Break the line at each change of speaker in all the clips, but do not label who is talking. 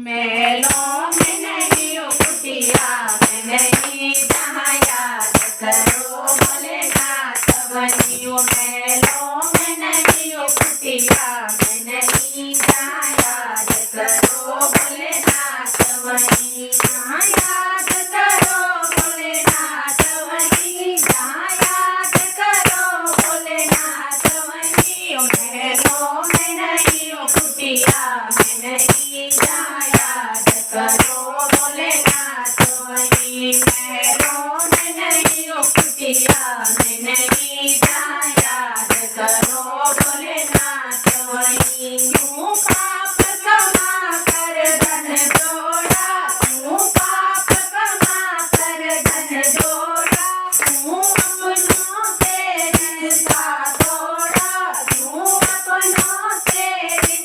महलों में नहीं हो कुटिया में नहीं जहाँ याद करो भोलेनाथ बनी हो। महलों में नहीं हो कुटिया में नहीं जहाँ याद करो भोलेनाथ बनी। जहाँ याद करो भोलेनाथ बनी, जहाँ याद करो भोलेनाथ बनी। महलों में नहीं हो कुटिया में नहीं जहाँ याद करो भोलेनाथ बनी। महलों में नहीं हो कुटिया में नहीं जहाँ याद करो भोलेनाथ बनी। क्यों पाप कमा कर धन जोड़ा, क्यों पाप कमा कर धन जोड़ा, क्यों अपनों से रिश्ता तोड़ा, क्यों अपनों से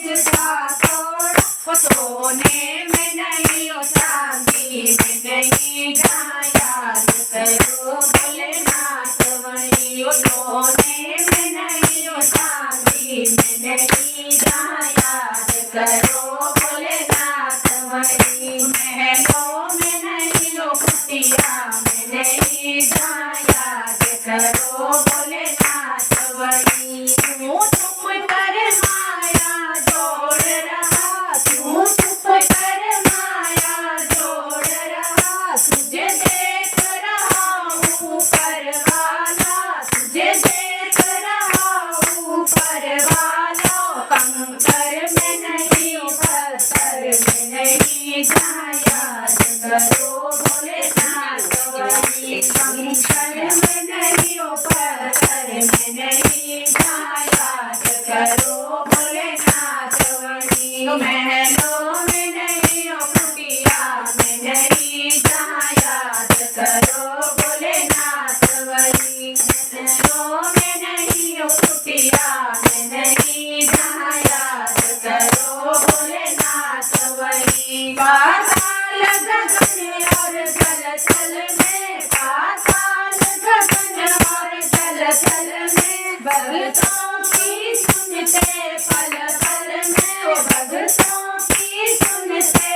रिश्ता तोड़ा। वो सोने में नहीं हो चांदी में नहीं जहाँ याद करो भोलेनाथ बनी। वो सोने में नहीं हो चांदी में नहीं जहाँ याद करो भोलेनाथ बनी। महलों में नहीं हो कुटिया में नहीं जहाँ याद करो भोलेनाथ बनी। क्यों चुप कर माया जोड़ रहा, क्यों चुप कर माया जोड़ रहा। तुझे देख रहा हूँ ऊपर वाला, तुझे देख रहा हूँ ऊपर वाला। कंकर में नहीं हो पत्थर में नहीं जहाँ याद करो भोलेनाथ बनी। कंकर में नहीं हो पत्थर में नहीं जहाँ याद करो भोलेनाथ बनी। महलों में नहीं हो कुटिया में नहीं जहाँ याद करो भोलेनाथ बनी। महलों में नहीं हो कुटिया में नहीं जहाँ याद करो भोलेनाथ बनी। पाताल गगन और जल जल में, पाताल गगन और जल जल में, भक्तों की सुनते पल पल में, वो भक्तों की सुनते